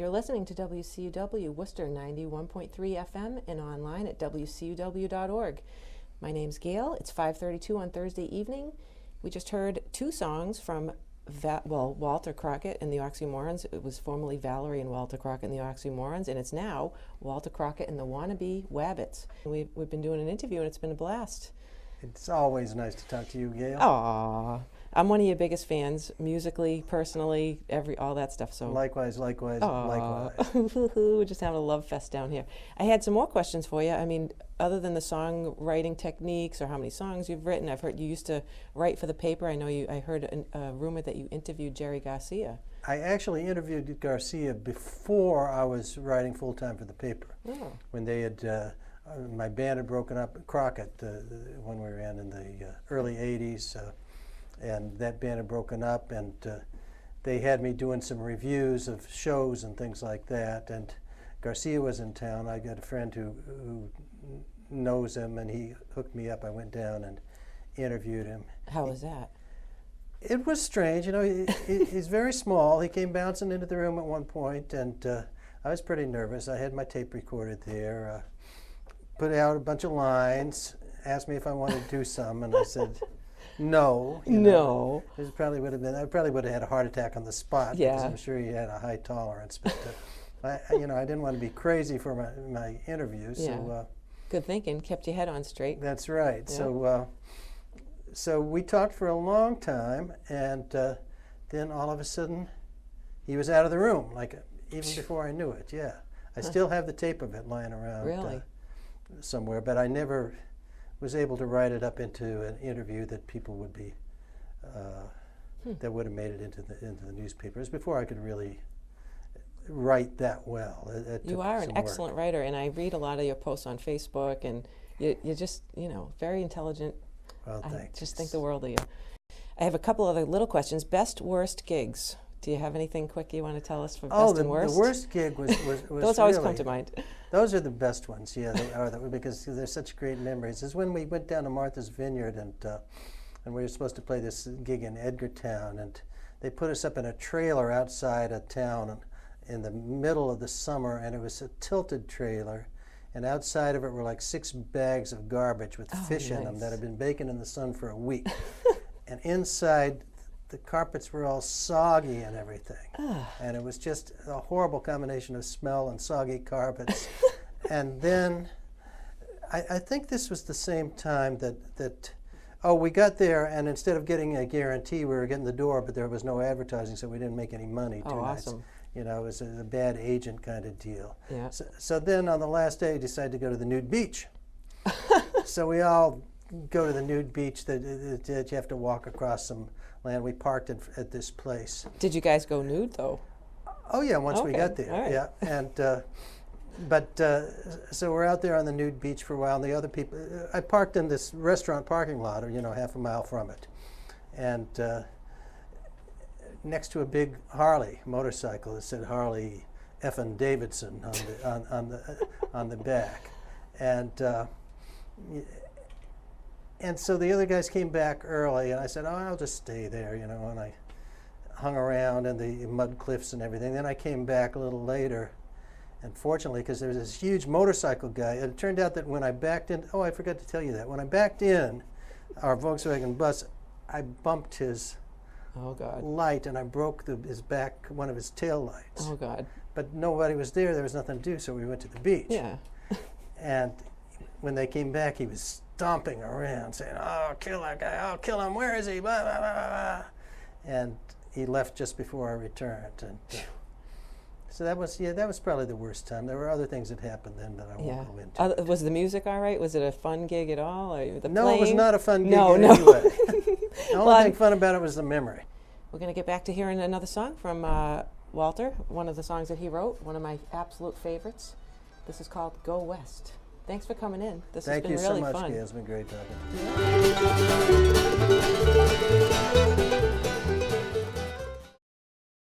You're listening to WCUW Worcester 91.3 FM and online at WCUW.org. My name's Gail. It's 5:32 on Thursday evening. We just heard two songs from Walter Crockett and the Oxymorons. It was formerly Valerie and Walter Crockett and the Oxymorons, and it's now Walter Crockett and the Wannabe Wabbits. We've been doing an interview, and it's been a blast. It's always nice to talk to you, Gail. Aww. I'm one of your biggest fans, musically, personally, all that stuff. So likewise. Likewise. We're just having a love fest down here. I had some more questions for you. I mean, other than the songwriting techniques or how many songs you've written, I've heard you used to write for the paper. I heard a rumor that you interviewed Jerry Garcia. I actually interviewed Garcia before I was writing full-time for the paper. Oh. When they had, my band had broken up, Crockett, when we were in the early 80s. And that band had broken up, and they had me doing some reviews of shows and things like that. And Garcia was in town. I got a friend who knows him, and he hooked me up. I went down and interviewed him. How was that? It was strange. You know, he's very small. He came bouncing into the room at one point, and I was pretty nervous. I had my tape recorded there, put out a bunch of lines, asked me if I wanted to do some, and I said, no. No. It probably would have been. I probably would have had a heart attack on the spot. Yeah. Because I'm sure he had a high tolerance. But I didn't want to be crazy for my interviews. Yeah. So good thinking. Kept your head on straight. That's right. Yeah. So we talked for a long time, and then all of a sudden, he was out of the room. Like even before I knew it. Yeah. I still have the tape of it lying around. Really? Somewhere, but I never was able to write it up into an interview that people would be, that would have made it into the newspapers before I could really write that well. You are an excellent writer, and I read a lot of your posts on Facebook, and you're just, very intelligent. Well, thanks. I just think the world of you. I have a couple other little questions. Best, worst gigs. Do you have anything quick you want to tell us for best and worst? The worst gig was Those always come to mind. Those are the best ones, yeah, because they're such great memories. Is when we went down to Martha's Vineyard, and we were supposed to play this gig in Edgartown, and they put us up in a trailer outside a town in the middle of the summer, and it was a tilted trailer, and outside of it were like 6 bags of garbage with fish in them that had been baking in the sun for a week. And inside, the carpets were all soggy and everything. And it was just a horrible combination of smell and soggy carpets. And then, I think this was the same time that we got there, and instead of getting a guarantee, we were getting the door, but there was no advertising, so we didn't make any money. Oh, awesome. It was a bad agent kind of deal. Yeah. So then on the last day, I decided to go to the nude beach. So we all go to the nude beach that you have to walk across some land. We parked at this place. Did you guys go nude, though? Oh, yeah, once we got there. Right. Yeah. And so we're out there on the nude beach for a while, and the other people, I parked in this restaurant parking lot, or half a mile from it, and next to a big Harley motorcycle that said Harley F. Davidson on the back, and so the other guys came back early, and I said, I'll just stay there, and I hung around in the mud cliffs and everything. Then I came back a little later, and fortunately, because there was this huge motorcycle guy, it turned out that when I backed in, I forgot to tell you that, when I backed in our Volkswagen bus, I bumped his light, and I broke his back, one of his tail lights. Oh, God. But nobody was there was nothing to do, so we went to the beach. Yeah. And when they came back, he was stomping around saying, kill that guy, I'll kill him, where is he, blah, blah, blah, blah. And he left just before I returned. And so that was probably the worst time. There were other things that happened then that I won't go into. Was the music all right? Was it a fun gig at all? Or no, it was not a fun gig no. anyway. The only thing fun about it was the memory. We're going to get back to hearing another song from Walter, one of the songs that he wrote, one of my absolute favorites. This is called Go West. Thanks for coming in. This has been really fun. Thank you so much, Gail. It's been great talking to you.